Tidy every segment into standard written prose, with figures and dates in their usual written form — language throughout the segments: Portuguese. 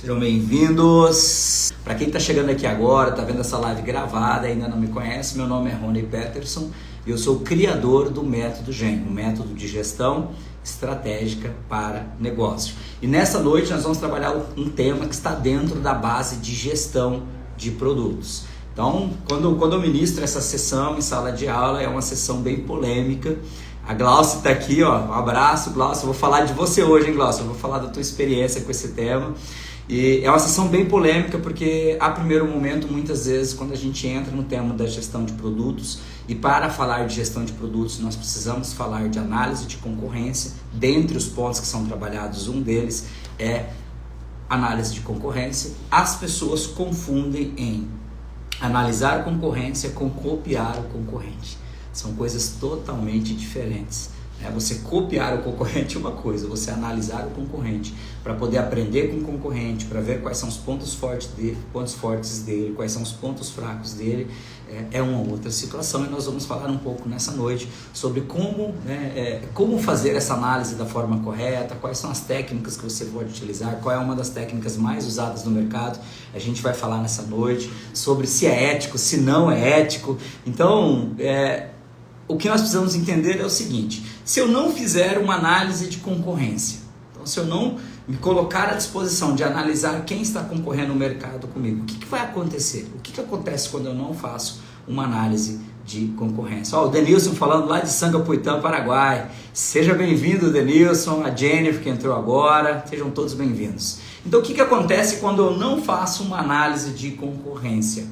Sejam bem-vindos. Para quem está chegando aqui agora, está vendo essa live gravada, ainda não me conhece, meu nome é Rony Peterson e eu sou o criador do Método GEM, um método de gestão estratégica para negócio. E nessa noite nós vamos trabalhar um tema que está dentro da base de gestão de produtos. Então, quando eu ministro essa sessão em sala de aula, é uma sessão bem polêmica. A Glaucia está aqui, ó. Um abraço, Glaucia. Eu vou falar de você hoje, hein, Glaucia? Eu vou falar da tua experiência com esse tema. E é uma sessão bem polêmica porque, a primeiro momento, muitas vezes, quando a gente entra no tema da gestão de produtos, e para falar de gestão de produtos, nós precisamos falar de análise de concorrência. Dentre os pontos que são trabalhados, um deles é análise de concorrência. As pessoas confundem em analisar a concorrência com copiar o concorrente. São coisas totalmente diferentes. Você copiar o concorrente é uma coisa, você analisar o concorrente para poder aprender com o concorrente, para ver quais são os pontos fortes dele, quais são os pontos fracos dele, é uma outra situação. E nós vamos falar um pouco nessa noite sobre como fazer essa análise da forma correta, quais são as técnicas que você pode utilizar, qual é uma das técnicas mais usadas no mercado. A gente vai falar nessa noite sobre se é ético, se não é ético. Então, o que nós precisamos entender é o seguinte: se eu não fizer uma análise de concorrência, então se eu não me colocar à disposição de analisar quem está concorrendo no mercado comigo, o que vai acontecer? O que acontece quando eu não faço uma análise de concorrência? O Denilson falando lá de Sangapuitã, Paraguai. Seja bem-vindo, Denilson, a Jennifer que entrou agora, sejam todos bem-vindos. Então, o que acontece quando eu não faço uma análise de concorrência?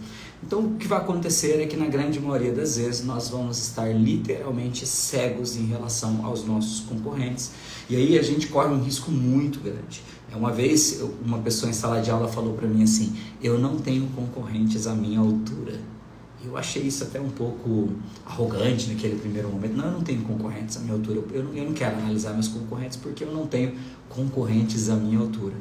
Então, o que vai acontecer é que, na grande maioria das vezes, nós vamos estar literalmente cegos em relação aos nossos concorrentes. E aí a gente corre um risco muito grande. Uma vez, uma pessoa em sala de aula falou para mim assim: eu não tenho concorrentes à minha altura. Eu achei isso até um pouco arrogante naquele primeiro momento. Não, eu não tenho concorrentes à minha altura. Eu não quero analisar meus concorrentes porque eu não tenho concorrentes à minha altura.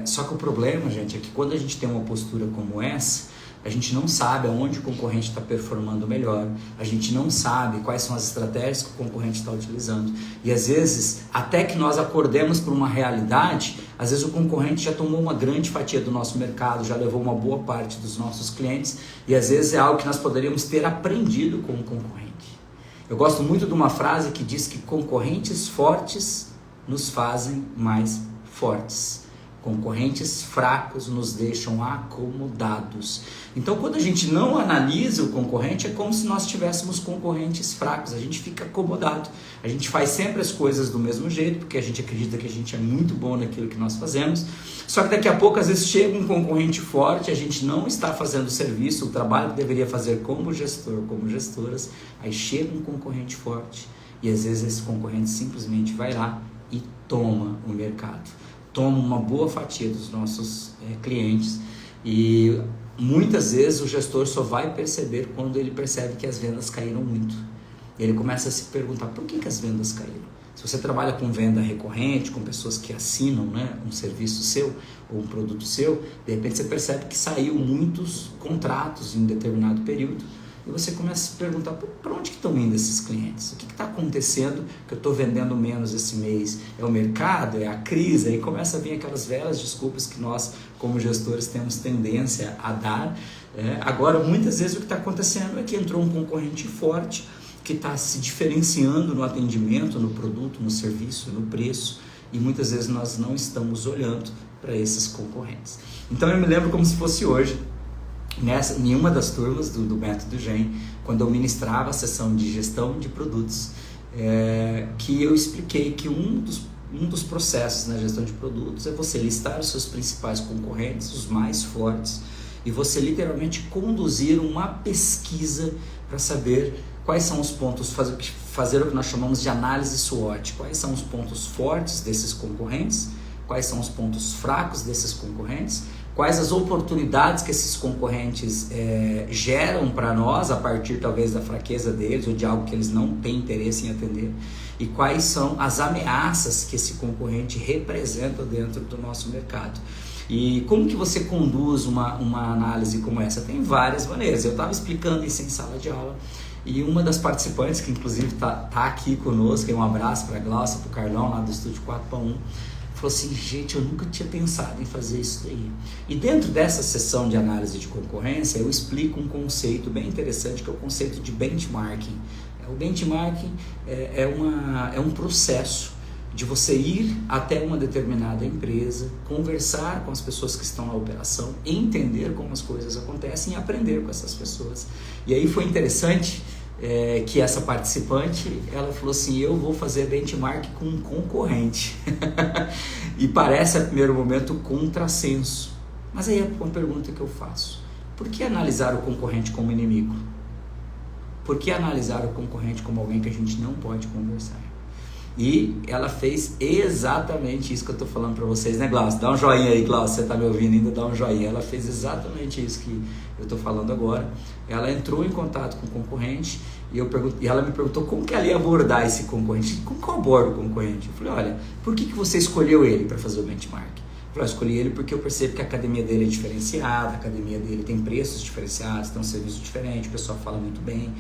Só que o problema, gente, é que quando a gente tem uma postura como essa, a gente não sabe aonde o concorrente está performando melhor, a gente não sabe quais são as estratégias que o concorrente está utilizando. E às vezes, até que nós acordemos para uma realidade, às vezes o concorrente já tomou uma grande fatia do nosso mercado, já levou uma boa parte dos nossos clientes, e às vezes é algo que nós poderíamos ter aprendido com o concorrente. Eu gosto muito de uma frase que diz que concorrentes fortes nos fazem mais fortes. Concorrentes fracos nos deixam acomodados. Então, quando a gente não analisa o concorrente, é como se nós tivéssemos concorrentes fracos. A gente fica acomodado. A gente faz sempre as coisas do mesmo jeito, porque a gente acredita que a gente é muito bom naquilo que nós fazemos. Só que daqui a pouco, às vezes, chega um concorrente forte, a gente não está fazendo o serviço, o trabalho que deveria fazer como gestor, como gestoras. Aí chega um concorrente forte e, às vezes, esse concorrente simplesmente vai lá e toma o mercado. Toma uma boa fatia dos nossos clientes, e muitas vezes o gestor só vai perceber quando ele percebe que as vendas caíram muito. Ele começa a se perguntar: por que as vendas caíram? Se você trabalha com venda recorrente, com pessoas que assinam, um serviço seu ou um produto seu, de repente você percebe que saiu muitos contratos em um determinado período. E você começa a se perguntar: para onde que estão indo esses clientes? O que está acontecendo que eu estou vendendo menos esse mês? É o mercado? É a crise? Aí começa a vir aquelas velhas desculpas que nós, como gestores, temos tendência a dar. Agora, muitas vezes o que está acontecendo é que entrou um concorrente forte que está se diferenciando no atendimento, no produto, no serviço, no preço, e muitas vezes nós não estamos olhando para esses concorrentes. Então, eu me lembro como se fosse hoje, em uma das turmas do Método GEM, quando eu ministrava a sessão de gestão de produtos, que eu expliquei que um dos processos na gestão de produtos é você listar os seus principais concorrentes, os mais fortes, e você literalmente conduzir uma pesquisa para saber quais são os pontos, fazer o que nós chamamos de análise SWOT, quais são os pontos fortes desses concorrentes, quais são os pontos fracos desses concorrentes, quais as oportunidades que esses concorrentes geram para nós a partir talvez da fraqueza deles ou de algo que eles não têm interesse em atender, e quais são as ameaças que esse concorrente representa dentro do nosso mercado. E como que você conduz uma análise como essa? Tem várias maneiras. Eu estava explicando isso em sala de aula, e uma das participantes, que inclusive está aqui conosco, um abraço para a Glaucia, para o Carlão lá do Estúdio 4x1, falou assim, gente, eu nunca tinha pensado em fazer isso daí. E dentro dessa sessão de análise de concorrência, eu explico um conceito bem interessante, que é o conceito de benchmarking. O benchmarking é um processo de você ir até uma determinada empresa, conversar com as pessoas que estão na operação, entender como as coisas acontecem e aprender com essas pessoas. E aí foi interessante que essa participante, ela falou assim, eu vou fazer benchmark com um concorrente. E parece a primeiro momento contrassenso. Mas aí é uma pergunta que eu faço. Por que analisar o concorrente como inimigo? Por que analisar o concorrente como alguém que a gente não pode conversar? E ela fez exatamente isso que eu estou falando para vocês, né, Glaucio? Dá um joinha aí, Glaucio, você está me ouvindo ainda, dá um joinha. Ela fez exatamente isso que eu estou falando agora. Ela entrou em contato com o concorrente e ela me perguntou como que ela ia abordar esse concorrente. Como que eu abordo o concorrente? Eu falei, olha, por que você escolheu ele para fazer o benchmark? Eu falei, eu escolhi ele porque eu percebo que a academia dele é diferenciada, a academia dele tem preços diferenciados, tem um serviço diferente, o pessoal fala muito bem.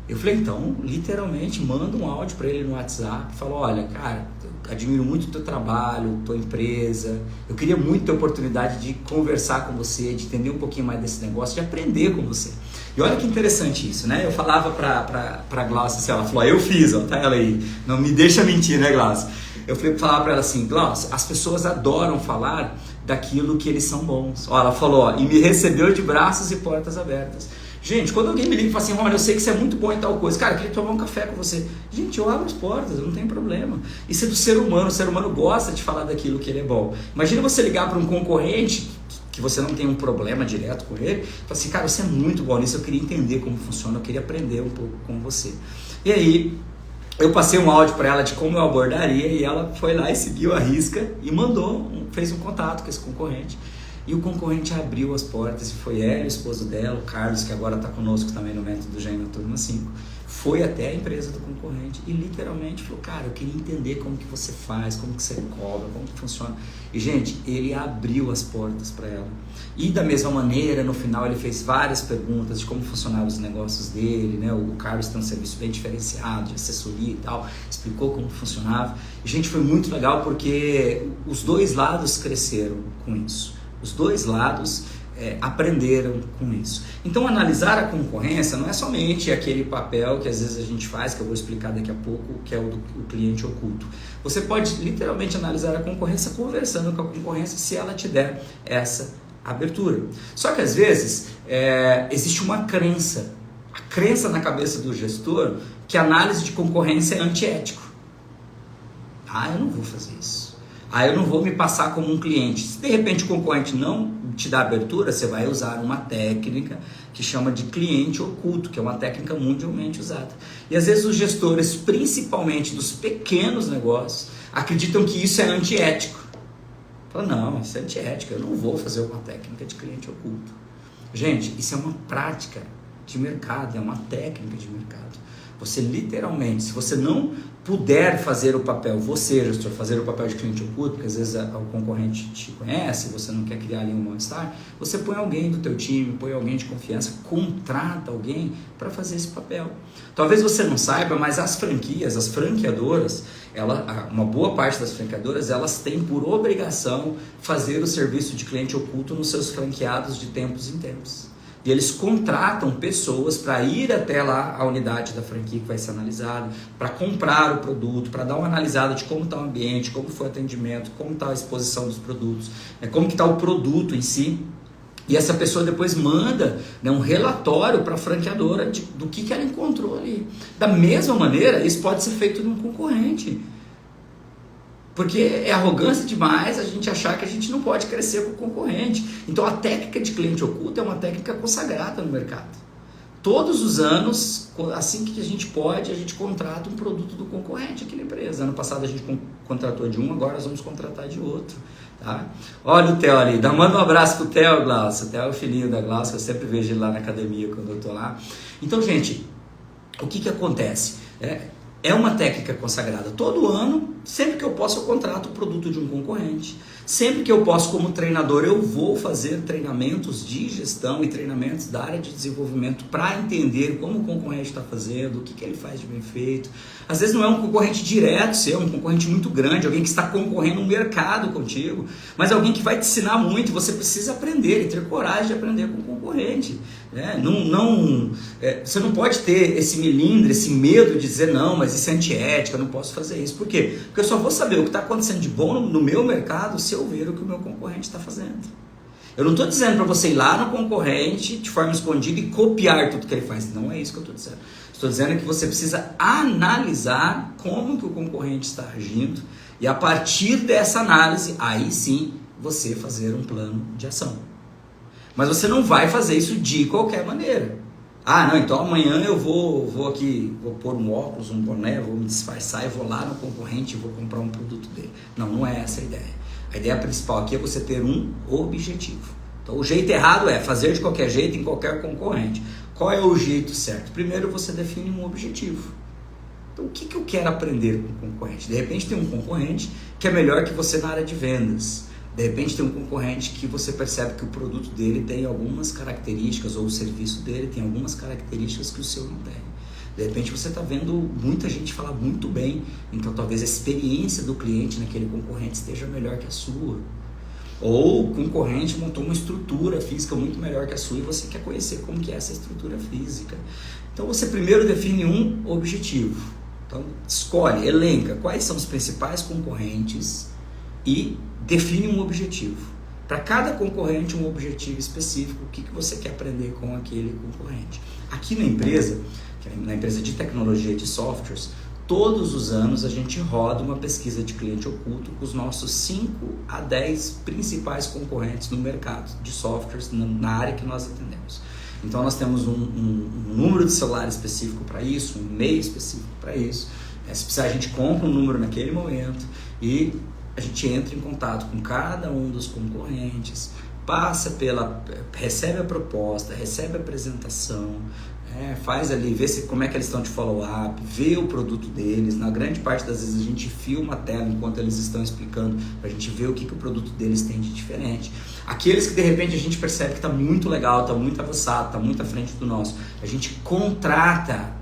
Eu falei, então, literalmente, manda um áudio para ele no WhatsApp, fala, olha, cara, eu admiro muito o teu trabalho, tua empresa, eu queria muito ter a oportunidade de conversar com você, de entender um pouquinho mais desse negócio, de aprender com você. E olha que interessante isso, né? Eu falava pra Glaucia assim, ela falou, eu fiz, ó, tá ela aí, não me deixa mentir, né, Glaucia? Eu falava pra ela assim, Glaucia, as pessoas adoram falar daquilo que eles são bons. Ó, ela falou, ó, e me recebeu de braços e portas abertas. Gente, quando alguém me liga e fala assim, Rony, eu sei que você é muito bom em tal coisa, cara, eu queria tomar um café com você. Gente, eu abro as portas, não tem problema. Isso é do ser humano, o ser humano gosta de falar daquilo que ele é bom. Imagina você ligar para um concorrente que você não tem um problema direto com ele, e fala assim, cara, você é muito bom nisso, eu queria entender como funciona, eu queria aprender um pouco com você. E aí, eu passei um áudio para ela de como eu abordaria e ela foi lá e seguiu a risca e fez um contato com esse concorrente. E o concorrente abriu as portas e foi ela, o esposo dela, o Carlos, que agora está conosco também no Método Gen na Turma 5, foi até a empresa do concorrente e literalmente falou, cara, eu queria entender como que você faz, como que você cobra, como que funciona. E, gente, ele abriu as portas para ela. E da mesma maneira, no final, ele fez várias perguntas de como funcionavam os negócios dele, né? O Carlos tem um serviço bem diferenciado, de assessoria e tal, explicou como funcionava. E, gente, foi muito legal porque os dois lados cresceram com isso. Os dois lados aprenderam com isso. Então, analisar a concorrência não é somente aquele papel que às vezes a gente faz, que eu vou explicar daqui a pouco, que é o do cliente oculto. Você pode literalmente analisar a concorrência conversando com a concorrência se ela te der essa abertura. Só que às vezes existe uma crença, a crença na cabeça do gestor que a análise de concorrência é antiético. Ah, eu não vou fazer isso. Ah, eu não vou me passar como um cliente. Se de repente o concorrente não te dá abertura, você vai usar uma técnica que chama de cliente oculto, que é uma técnica mundialmente usada. E às vezes os gestores, principalmente dos pequenos negócios, acreditam que isso é antiético. Falam, não, isso é antiético, eu não vou fazer uma técnica de cliente oculto. Gente, isso é uma prática de mercado, é uma técnica de mercado. Você literalmente, se você não puder fazer o papel, você, gestor, fazer o papel de cliente oculto, porque às vezes o concorrente te conhece, você não quer criar ali um mal-estar, você põe alguém do teu time, põe alguém de confiança, contrata alguém para fazer esse papel. Talvez você não saiba, mas as franquias, as franqueadoras, uma boa parte das franqueadoras, elas têm por obrigação fazer o serviço de cliente oculto nos seus franqueados de tempos em tempos. E eles contratam pessoas para ir até lá a unidade da franquia que vai ser analisada, para comprar o produto, para dar uma analisada de como está o ambiente, como foi o atendimento, como está a exposição dos produtos, como que está o produto em si. E essa pessoa depois manda, né, um relatório para a franqueadora do que ela encontrou ali. Da mesma maneira, isso pode ser feito num concorrente. Porque é arrogância demais a gente achar que a gente não pode crescer com o concorrente. Então a técnica de cliente oculto é uma técnica consagrada no mercado. Todos os anos, assim que a gente pode, a gente contrata um produto do concorrente aqui na empresa. Ano passado a gente contratou de um, agora nós vamos contratar de outro. Tá? Olha o Theo ali, manda um abraço pro Theo, Glaucio. O Theo é o filhinho da Glaucio, eu sempre vejo ele lá na academia quando eu tô lá. Então, gente, o que acontece? É uma técnica consagrada. Todo ano, sempre que eu posso, eu contrato o produto de um concorrente. Sempre que eu posso, como treinador, eu vou fazer treinamentos de gestão e treinamentos da área de desenvolvimento para entender como o concorrente está fazendo, o que ele faz de bem feito. Às vezes não é um concorrente direto seu, é um concorrente muito grande, alguém que está concorrendo no mercado contigo, mas alguém que vai te ensinar muito e você precisa aprender e ter coragem de aprender com o concorrente. Você não pode ter esse melindre, esse medo de dizer não, mas isso é antiética, eu não posso fazer isso. Por quê? Porque eu só vou saber o que está acontecendo de bom no meu mercado se eu ver o que o meu concorrente está fazendo. Eu não estou dizendo para você ir lá no concorrente de forma escondida e copiar tudo que ele faz. Não é isso que eu estou dizendo. Estou dizendo que você precisa analisar como que o concorrente está agindo e a partir dessa análise, aí sim, você fazer um plano de ação. Mas você não vai fazer isso de qualquer maneira. Não, então amanhã eu vou aqui, vou pôr um óculos, um boné, vou me disfarçar e vou lá no concorrente e vou comprar um produto dele. Não é essa a ideia. A ideia principal aqui é você ter um objetivo. Então o jeito errado é fazer de qualquer jeito em qualquer concorrente. Qual é o jeito certo? Primeiro você define um objetivo. Então o que eu quero aprender com o concorrente? De repente tem um concorrente que é melhor que você na área de vendas. De repente tem um concorrente que você percebe que o produto dele tem algumas características, ou o serviço dele tem algumas características que o seu não tem. De repente você está vendo muita gente falar muito bem, então talvez a experiência do cliente naquele concorrente esteja melhor que a sua. Ou o concorrente montou uma estrutura física muito melhor que a sua e você quer conhecer como que é essa estrutura física. Então você primeiro define um objetivo. Então escolhe, elenca quais são os principais concorrentes e define um objetivo. Para cada concorrente, um objetivo específico, o que você quer aprender com aquele concorrente. Aqui na empresa de tecnologia de softwares, todos os anos a gente roda uma pesquisa de cliente oculto com os nossos 5 a 10 principais concorrentes no mercado de softwares na área que nós atendemos. Então nós temos um número de celular específico para isso, um e-mail específico para isso. Se precisar, a gente compra um número naquele momento e a gente entra em contato com cada um dos concorrentes, recebe a proposta, recebe a apresentação, faz ali, vê como é que eles estão de follow-up, vê o produto deles. Na grande parte das vezes a gente filma a tela enquanto eles estão explicando, para a gente ver o que o produto deles tem de diferente. Aqueles que de repente a gente percebe que está muito legal, está muito avançado, está muito à frente do nosso, a gente contrata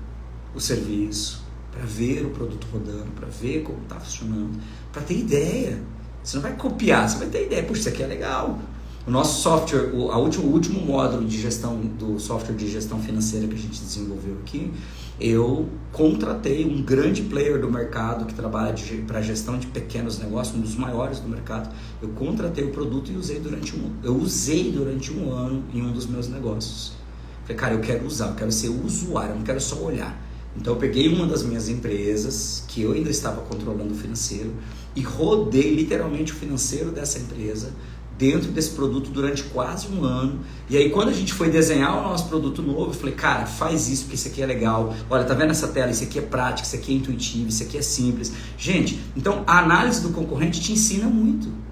o serviço para ver o produto rodando, para ver como está funcionando, para ter ideia. Você não vai copiar, você vai ter ideia. Puxa, isso aqui é legal. O nosso software, o último módulo de gestão do software de gestão financeira que a gente desenvolveu aqui, eu contratei um grande player do mercado que trabalha para gestão de pequenos negócios, um dos maiores do mercado. Eu contratei o produto e usei durante um ano em um dos meus negócios. Falei, cara, eu quero usar, eu quero ser usuário, eu não quero só olhar. Então eu peguei uma das minhas empresas, que eu ainda estava controlando o financeiro, e rodei literalmente o financeiro dessa empresa dentro desse produto durante quase um ano. E aí quando a gente foi desenhar o nosso produto novo, eu falei, cara, faz isso porque isso aqui é legal. Olha, tá vendo essa tela? Isso aqui é prático, isso aqui é intuitivo, isso aqui é simples. Gente, então a análise do concorrente te ensina muito.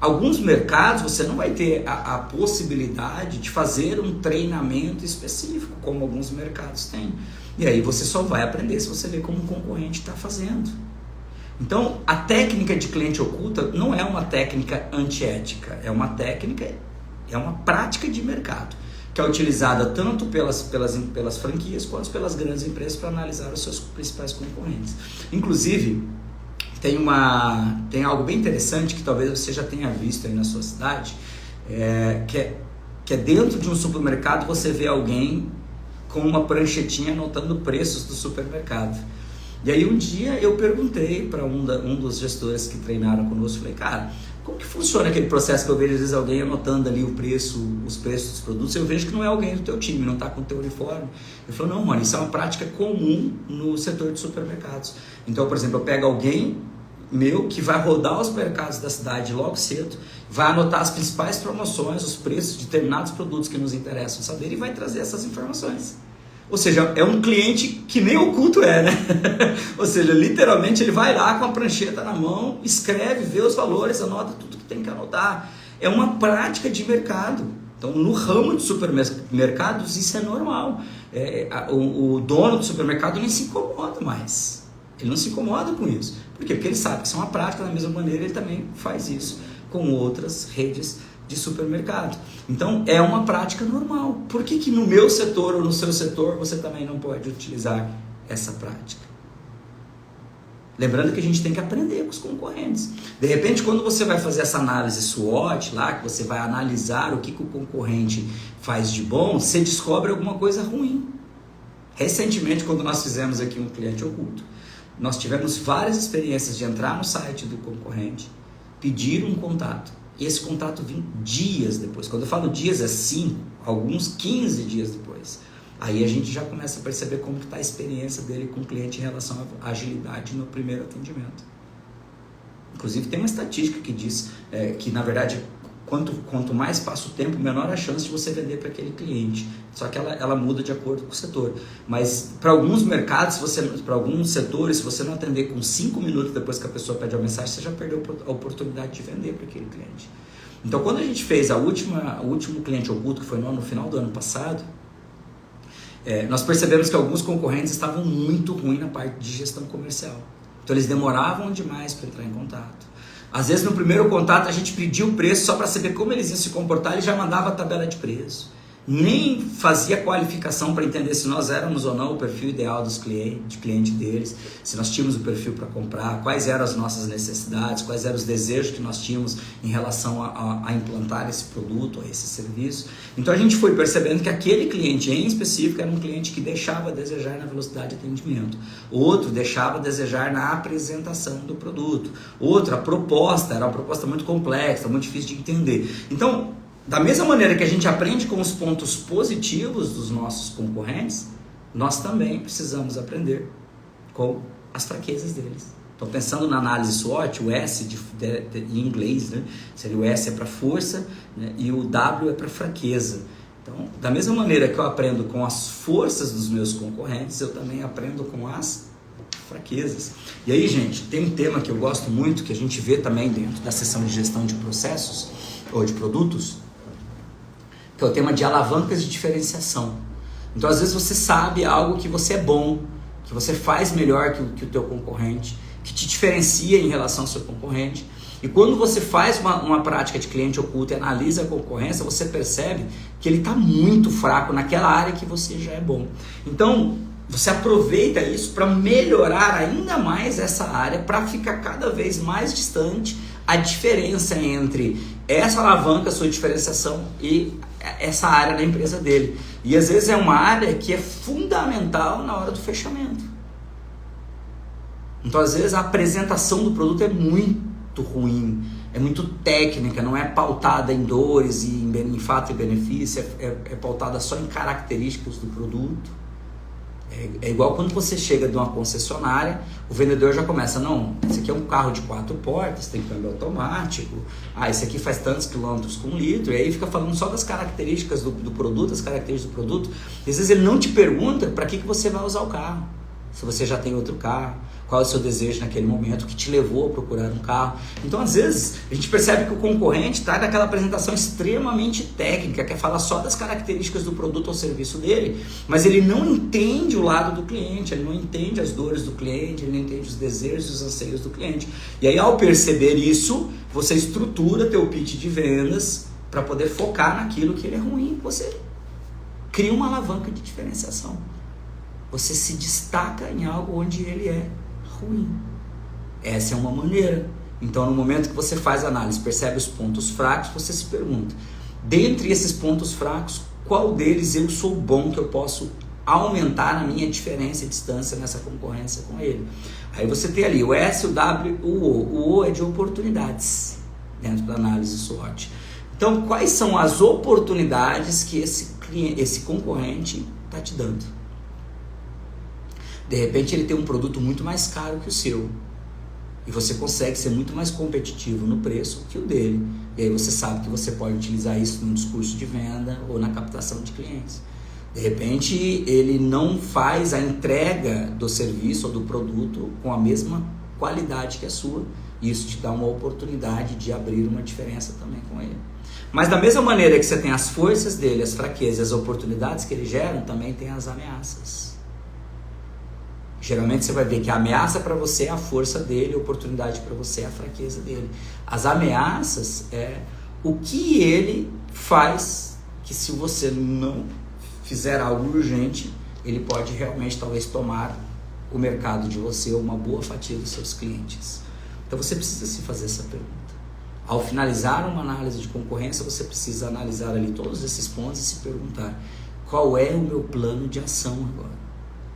Alguns mercados você não vai ter a possibilidade de fazer um treinamento específico, como alguns mercados têm. E aí você só vai aprender se você ver como o concorrente está fazendo. Então, a técnica de cliente oculta não é uma técnica antiética, é uma prática de mercado, que é utilizada tanto pelas franquias quanto pelas grandes empresas para analisar os seus principais concorrentes. Inclusive, tem algo bem interessante que talvez você já tenha visto aí na sua cidade, que é dentro de um supermercado você vê alguém com uma pranchetinha anotando preços do supermercado. E aí um dia eu perguntei para um dos gestores que treinaram conosco, falei, cara, como que funciona aquele processo que eu vejo às vezes alguém anotando ali os preços dos produtos, eu vejo que não é alguém do teu time, não está com o teu uniforme. Ele falou, não, mano, isso é uma prática comum no setor de supermercados. Então, por exemplo, eu pego alguém meu que vai rodar os mercados da cidade logo cedo, vai anotar as principais promoções, os preços de determinados produtos que nos interessam saber e vai trazer essas informações. Ou seja, é um cliente que nem oculto né? Ou seja, literalmente ele vai lá com a prancheta na mão, escreve, vê os valores, anota tudo que tem que anotar. É uma prática de mercado. Então, no ramo de supermercados, isso é normal. O dono do supermercado nem se incomoda mais. Ele não se incomoda com isso. Por quê? Porque ele sabe que isso é uma prática, da mesma maneira ele também faz isso com outras redes de supermercado. Então, é uma prática normal. Por que no meu setor ou no seu setor você também não pode utilizar essa prática? Lembrando que a gente tem que aprender com os concorrentes. De repente, quando você vai fazer essa análise SWOT lá, que você vai analisar o que o concorrente faz de bom, você descobre alguma coisa ruim. Recentemente, quando nós fizemos aqui um cliente oculto, nós tivemos várias experiências de entrar no site do concorrente, pedir um contato, e esse contato vinha dias depois. Quando eu falo dias, é 5, alguns 15 dias depois. Aí a gente já começa a perceber como está a experiência dele com o cliente em relação à agilidade no primeiro atendimento. Inclusive tem uma estatística que diz que, na verdade, quanto mais passa o tempo, menor a chance de você vender para aquele cliente. Só que ela muda de acordo com o setor. Mas para alguns mercados, para alguns setores, se você não atender com 5 minutos depois que a pessoa pede a mensagem, você já perdeu a oportunidade de vender para aquele cliente. Então, quando a gente fez o último cliente oculto, que foi no final do ano passado, nós percebemos que alguns concorrentes estavam muito ruins na parte de gestão comercial. Então eles demoravam demais para entrar em contato. Às vezes no primeiro contato a gente pedia o preço só para saber como eles iam se comportar, ele já mandava a tabela de preço. Nem fazia qualificação para entender se nós éramos ou não o perfil ideal dos cliente deles, se nós tínhamos o perfil para comprar, quais eram as nossas necessidades, quais eram os desejos que nós tínhamos em relação a implantar esse produto, a esse serviço. Então a gente foi percebendo que aquele cliente em específico era um cliente que deixava a desejar na velocidade de atendimento, outro deixava a desejar na apresentação do produto, outro, a proposta era uma proposta muito complexa, muito difícil de entender. Então, da mesma maneira que a gente aprende com os pontos positivos dos nossos concorrentes, nós também precisamos aprender com as fraquezas deles. Então, pensando na análise SWOT, o S em inglês, né, seria o S é para força, né, e o W é para fraqueza. Então, da mesma maneira que eu aprendo com as forças dos meus concorrentes, eu também aprendo com as fraquezas. E aí, gente, tem um tema que eu gosto muito, que a gente vê também dentro da seção de gestão de processos ou de produtos, que é o tema de alavancas de diferenciação. Então, às vezes você sabe algo que você é bom, que você faz melhor que o teu concorrente, que te diferencia em relação ao seu concorrente. E quando você faz uma prática de cliente oculto e analisa a concorrência, você percebe que ele está muito fraco naquela área que você já é bom. Então, você aproveita isso para melhorar ainda mais essa área, para ficar cada vez mais distante a diferença entre essa alavanca, sua diferenciação, e essa área da empresa dele. E às vezes é uma área que é fundamental na hora do fechamento. Então às vezes a apresentação do produto é muito ruim, é muito técnica, não é pautada em dores e em fato e benefício, é pautada só em características do produto. É igual quando você chega de uma concessionária, o vendedor já começa, não, esse aqui é um carro de 4 portas, tem câmbio automático, esse aqui faz tantos quilômetros com litro, e aí fica falando só das características do produto, as características do produto. E às vezes ele não te pergunta para que você vai usar o carro, se você já tem outro carro, qual é o seu desejo naquele momento, o que te levou a procurar um carro. Então, às vezes, a gente percebe que o concorrente traz aquela apresentação extremamente técnica, quer falar só das características do produto ou serviço dele, mas ele não entende o lado do cliente, ele não entende as dores do cliente, ele não entende os desejos e os anseios do cliente. E aí, ao perceber isso, você estrutura teu pitch de vendas para poder focar naquilo que ele é ruim. Você cria uma alavanca de diferenciação. Você se destaca em algo onde ele é ruim. Essa é uma maneira. Então, no momento que você faz a análise, percebe os pontos fracos, você se pergunta, dentre esses pontos fracos, qual deles eu sou bom, que eu posso aumentar a minha diferença e distância nessa concorrência com ele. Aí você tem ali o S, o W, o O. O O é de oportunidades dentro da análise SWOT. Então, quais são as oportunidades que esse concorrente está te dando? De repente ele tem um produto muito mais caro que o seu e você consegue ser muito mais competitivo no preço que o dele, e aí você sabe que você pode utilizar isso no discurso de venda ou na captação de clientes. De repente ele não faz a entrega do serviço ou do produto com a mesma qualidade que a sua, e isso te dá uma oportunidade de abrir uma diferença também com ele. Mas da mesma maneira que você tem as forças dele, as fraquezas, as oportunidades que ele gera, também tem as ameaças. Geralmente você vai ver que a ameaça para você é a força dele, a oportunidade para você é a fraqueza dele. As ameaças é o que ele faz, que se você não fizer algo urgente, ele pode realmente talvez tomar o mercado de você ou uma boa fatia dos seus clientes. Então você precisa se fazer essa pergunta. Ao finalizar uma análise de concorrência, você precisa analisar ali todos esses pontos e se perguntar: qual é o meu plano de ação agora?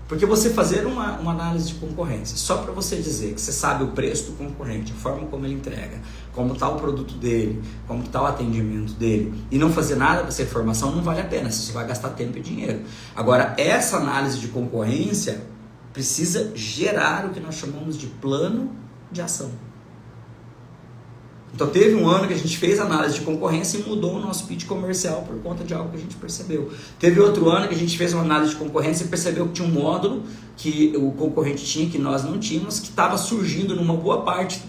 Porque você fazer uma análise de concorrência só para você dizer que você sabe o preço do concorrente, a forma como ele entrega, como está o produto dele, como está o atendimento dele, e não fazer nada com essa informação, não vale a pena, você vai gastar tempo e dinheiro. Agora, essa análise de concorrência precisa gerar o que nós chamamos de plano de ação. Então teve um ano que a gente fez análise de concorrência e mudou o nosso pitch comercial por conta de algo que a gente percebeu. Teve outro ano que a gente fez uma análise de concorrência e percebeu que tinha um módulo que o concorrente tinha, que nós não tínhamos, que estava surgindo numa boa parte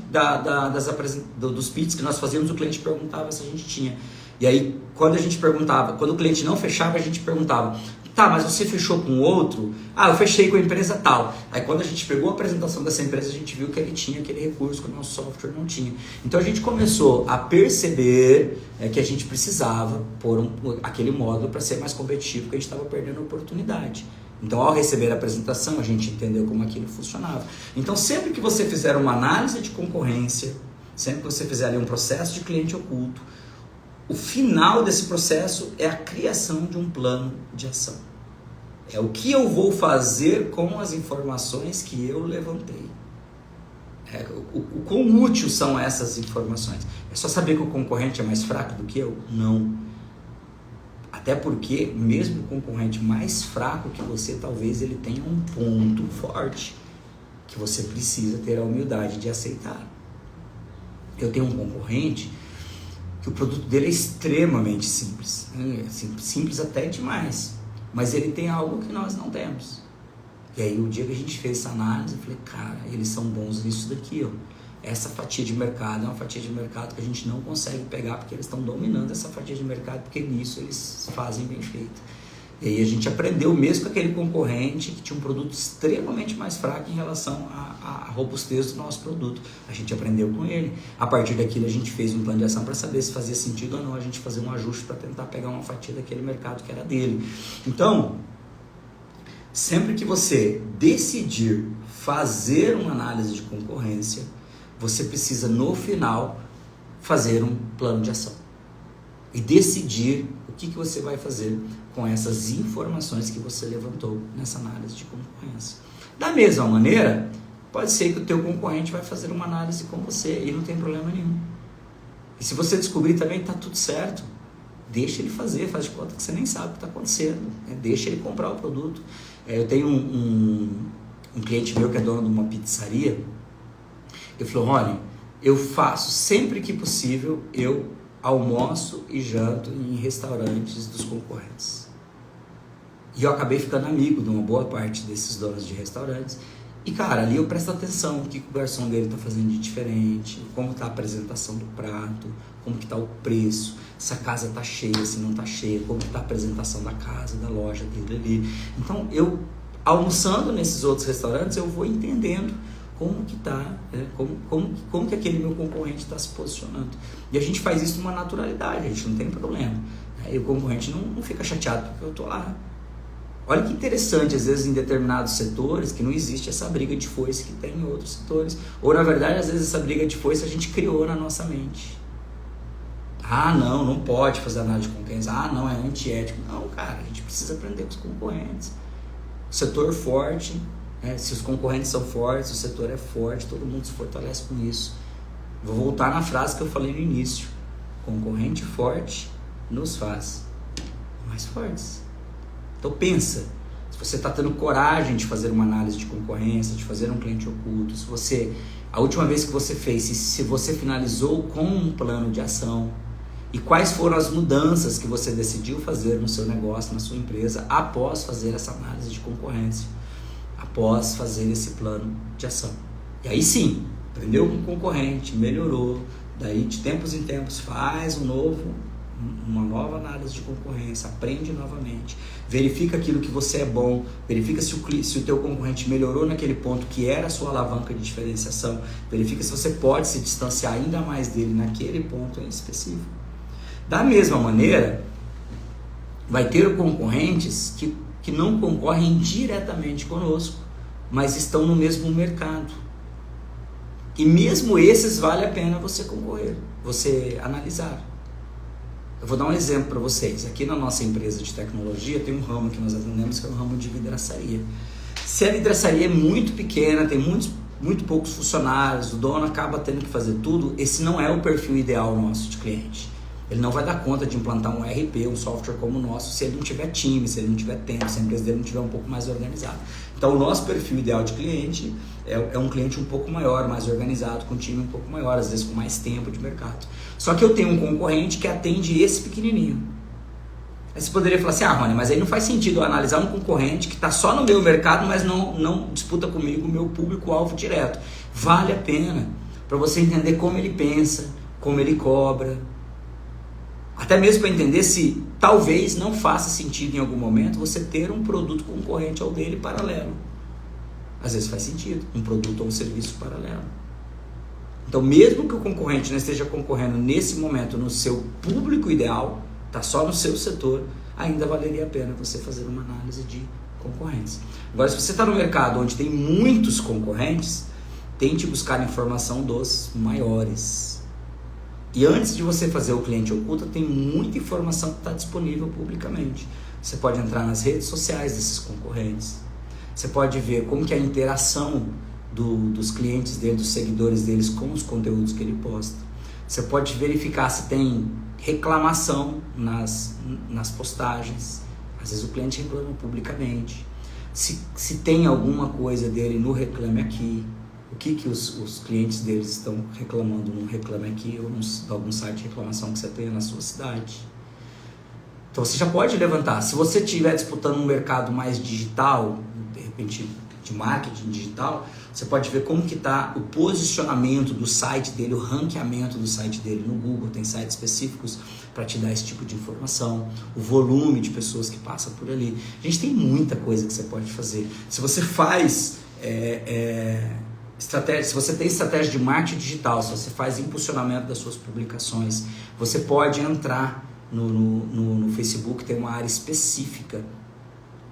dos pitches que nós fazíamos, o cliente perguntava se a gente tinha. E aí, quando a gente perguntava, quando o cliente não fechava, a gente perguntava: tá, mas você fechou com outro? Ah, eu fechei com a empresa tal. Aí quando a gente pegou a apresentação dessa empresa, a gente viu que ele tinha aquele recurso que o nosso software não tinha. Então a gente começou a perceber que a gente precisava pôr aquele módulo para ser mais competitivo, porque a gente estava perdendo a oportunidade. Então, ao receber a apresentação, a gente entendeu como aquilo funcionava. Então, sempre que você fizer uma análise de concorrência, sempre que você fizer ali um processo de cliente oculto, o final desse processo é a criação de um plano de ação. É o que eu vou fazer com as informações que eu levantei. O quão útil são essas informações? É só saber que o concorrente é mais fraco do que eu? Não. Até porque, mesmo o concorrente mais fraco que você, talvez ele tenha um ponto forte que você precisa ter a humildade de aceitar. Eu tenho um concorrente que o produto dele é extremamente simples, simples até demais, mas ele tem algo que nós não temos. E aí o dia que a gente fez essa análise, eu falei: cara, eles são bons nisso daqui, ó. Essa fatia de mercado é uma fatia de mercado que a gente não consegue pegar, porque eles estão dominando essa fatia de mercado, porque nisso eles fazem bem feito. E aí a gente aprendeu mesmo com aquele concorrente que tinha um produto extremamente mais fraco em relação à robustez do nosso produto. A gente aprendeu com ele. A partir daquilo a gente fez um plano de ação para saber se fazia sentido ou não a gente fazer um ajuste para tentar pegar uma fatia daquele mercado que era dele. Então, sempre que você decidir fazer uma análise de concorrência, você precisa no final fazer um plano de ação e decidir o que você vai fazer com essas informações que você levantou nessa análise de concorrência. Da mesma maneira, pode ser que o teu concorrente vai fazer uma análise com você e não tem problema nenhum. E se você descobrir também que está tudo certo, deixa ele fazer, faz de conta que você nem sabe o que está acontecendo, né? Deixa ele comprar o produto. Eu tenho um cliente meu que é dono de uma pizzaria. Ele falou: Rony, eu faço sempre que possível, eu almoço e janto em restaurantes dos concorrentes. E eu acabei ficando amigo de uma boa parte desses donos de restaurantes. E cara, ali eu presto atenção o que o garçom dele está fazendo de diferente, como está a apresentação do prato, como que está o preço, se a casa está cheia, se não está cheia, como está a apresentação da casa, da loja dele ali. Então eu, almoçando nesses outros restaurantes, eu vou entendendo como que está, como que aquele meu concorrente está se posicionando. E a gente faz isso numa naturalidade, a gente não tem problema. E o concorrente não fica chateado porque eu estou lá. Olha que interessante, às vezes em determinados setores, que não existe essa briga de foice que tem em outros setores. Ou na verdade, às vezes essa briga de foice a gente criou na nossa mente. Ah, não pode fazer análise de concorrência. Ah, não, é antiético. Não, cara, a gente precisa aprender com os concorrentes. O setor forte, se os concorrentes são fortes, o setor é forte, todo mundo se fortalece com isso. Vou voltar na frase que eu falei no início. Concorrente forte nos faz mais fortes. Então pensa, se você está tendo coragem de fazer uma análise de concorrência, de fazer um cliente oculto, a última vez que você fez, se você finalizou com um plano de ação, e quais foram as mudanças que você decidiu fazer no seu negócio, na sua empresa, após fazer essa análise de concorrência, após fazer esse plano de ação. E aí sim, aprendeu com o concorrente, melhorou, daí de tempos em tempos faz um novo uma nova análise de concorrência, aprende novamente, verifica aquilo que você é bom, verifica se o teu concorrente melhorou naquele ponto que era a sua alavanca de diferenciação, verifica se você pode se distanciar ainda mais dele naquele ponto em específico. Da mesma maneira, vai ter concorrentes que não concorrem diretamente conosco, mas estão no mesmo mercado. E mesmo esses vale a pena você concorrer, você analisar. Eu vou dar um exemplo para vocês. Aqui na nossa empresa de tecnologia tem um ramo que nós atendemos que é o ramo de vidraçaria. Se a vidraçaria é muito pequena, tem muito poucos funcionários, o dono acaba tendo que fazer tudo, esse não é o perfil ideal nosso de cliente. Ele não vai dar conta de implantar um ERP, um software como o nosso, se ele não tiver time, se ele não tiver tempo, se a empresa dele não tiver um pouco mais organizada. Então, o nosso perfil ideal de cliente é um cliente um pouco maior, mais organizado, com um time um pouco maior, às vezes com mais tempo de mercado. Só que eu tenho um concorrente que atende esse pequenininho. Aí você poderia falar assim, Rony, mas aí não faz sentido eu analisar um concorrente que está só no meu mercado, mas não disputa comigo o meu público-alvo direto. Vale a pena para você entender como ele pensa, como ele cobra. Até mesmo para entender se talvez não faça sentido em algum momento você ter um produto concorrente ao dele paralelo. Às vezes faz sentido, um produto ou um serviço paralelo. Então, mesmo que o concorrente não esteja concorrendo nesse momento no seu público ideal, está só no seu setor, ainda valeria a pena você fazer uma análise de concorrência. Agora, se você está no mercado onde tem muitos concorrentes, tente buscar informação dos maiores. E antes de você fazer o cliente oculto, tem muita informação que está disponível publicamente. Você pode entrar nas redes sociais desses concorrentes. Você pode ver como que é a interação dos clientes dele, dos seguidores deles com os conteúdos que ele posta. Você pode verificar se tem reclamação nas postagens. Às vezes o cliente reclama publicamente. Se tem alguma coisa dele no Reclame Aqui. O que os clientes deles estão reclamando no Reclame Aqui ou em algum site de reclamação que você tenha na sua cidade. Então você já pode levantar. Se você estiver disputando um mercado mais digital, de repente de marketing digital, você pode ver como que está o posicionamento do site dele, o ranqueamento do site dele no Google. Tem sites específicos para te dar esse tipo de informação, o volume de pessoas que passam por ali. Gente, tem muita coisa que você pode fazer. Se você faz... se você tem estratégia de marketing digital, se você faz impulsionamento das suas publicações, você pode entrar no Facebook, tem uma área específica,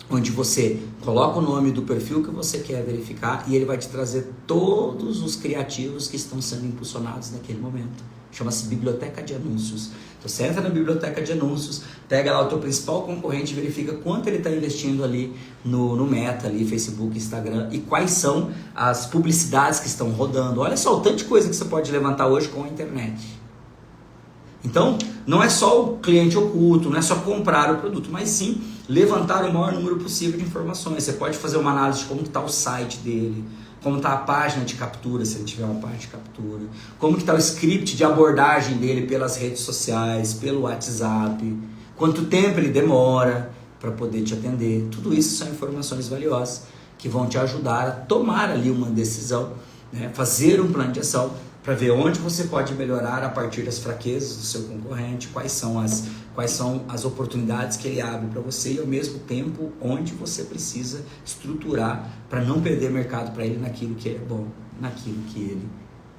onde você coloca o nome do perfil que você quer verificar e ele vai te trazer todos os criativos que estão sendo impulsionados naquele momento. Chama-se Biblioteca de Anúncios. Então você entra na Biblioteca de Anúncios, pega lá o teu principal concorrente, verifica quanto ele está investindo ali no Meta, ali, Facebook, Instagram, e quais são as publicidades que estão rodando. Olha só o tanto de coisa que você pode levantar hoje com a internet. Então, não é só o cliente oculto, não é só comprar o produto, mas sim levantar o maior número possível de informações. Você pode fazer uma análise de como está o site dele, como está a página de captura, se ele tiver uma página de captura, como está o script de abordagem dele pelas redes sociais, pelo WhatsApp, quanto tempo ele demora para poder te atender. Tudo isso são informações valiosas que vão te ajudar a tomar ali uma decisão, né? Fazer um plano de ação para ver onde você pode melhorar a partir das fraquezas do seu concorrente, quais são as oportunidades que ele abre para você e ao mesmo tempo onde você precisa estruturar para não perder mercado para ele naquilo que ele é bom, naquilo que ele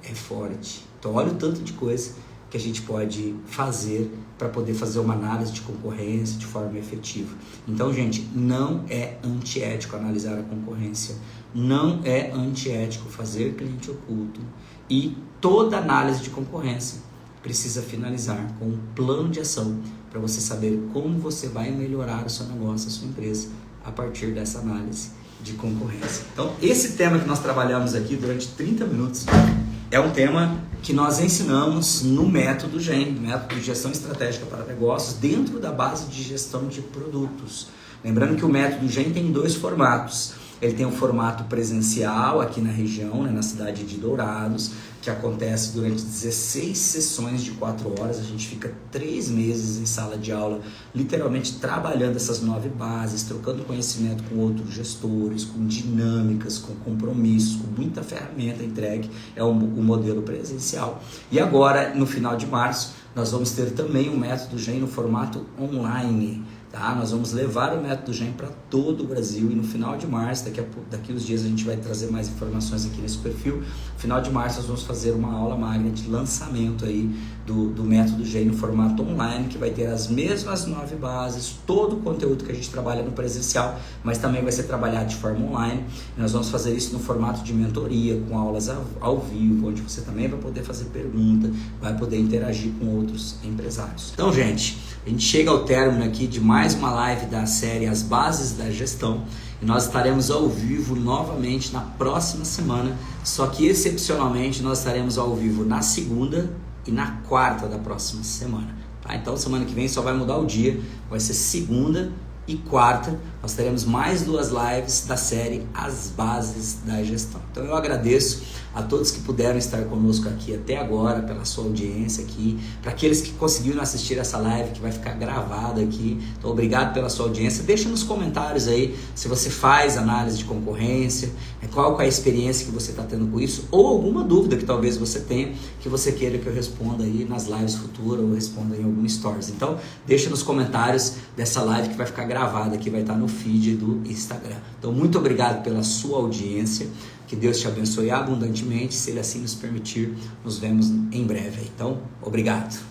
é forte. Então olha o tanto de coisa que a gente pode fazer para poder fazer uma análise de concorrência de forma efetiva. Então, gente, não é antiético analisar a concorrência, não é antiético fazer cliente oculto e toda análise de concorrência precisa finalizar com um plano de ação para você saber como você vai melhorar o seu negócio, a sua empresa, a partir dessa análise de concorrência. Então, esse tema que nós trabalhamos aqui durante 30 minutos é um tema que nós ensinamos no método GEM, método de gestão estratégica para negócios, dentro da base de gestão de produtos. Lembrando que o método GEM tem 2 formatos. Ele tem o formato presencial aqui na região, né, na cidade de Dourados. que acontece durante 16 sessões de 4 horas. A gente fica 3 meses em sala de aula, literalmente trabalhando essas 9 bases, trocando conhecimento com outros gestores, com dinâmicas, com compromissos, com muita ferramenta entregue. É o modelo presencial. E agora, no final de março, nós vamos ter também o Método GEM no formato online. Tá? Nós vamos levar o Método GEM para todo o Brasil e no final de março, daqui uns dias a gente vai trazer mais informações aqui nesse perfil. No final de março nós vamos fazer uma aula magna de lançamento aí do Método GEM no formato online, que vai ter as mesmas 9 bases, todo o conteúdo que a gente trabalha no presencial, mas também vai ser trabalhado de forma online. E nós vamos fazer isso no formato de mentoria, com aulas ao vivo, onde você também vai poder fazer pergunta, vai poder interagir com outros empresários. Então, gente, a gente chega ao término aqui de mais uma live da série As Bases da Gestão e nós estaremos ao vivo novamente na próxima semana, só que excepcionalmente nós estaremos ao vivo na segunda e na quarta da próxima semana. Tá? Então semana que vem só vai mudar o dia, vai ser segunda e quarta, nós teremos mais 2 lives da série As Bases da Gestão. Então eu agradeço a todos que puderam estar conosco aqui até agora, pela sua audiência aqui, para aqueles que conseguiram assistir essa live, que vai ficar gravada aqui. Então obrigado pela sua audiência. Deixa nos comentários aí se você faz análise de concorrência, qual é a experiência que você está tendo com isso, ou alguma dúvida que talvez você tenha, que você queira que eu responda aí nas lives futuras ou responda em algum stories. Então deixa nos comentários dessa live que vai ficar gravada aqui, vai estar no feed do Instagram. Então muito obrigado pela sua audiência. Que Deus te abençoe abundantemente. Se Ele assim nos permitir, nos vemos em breve. Então, obrigado.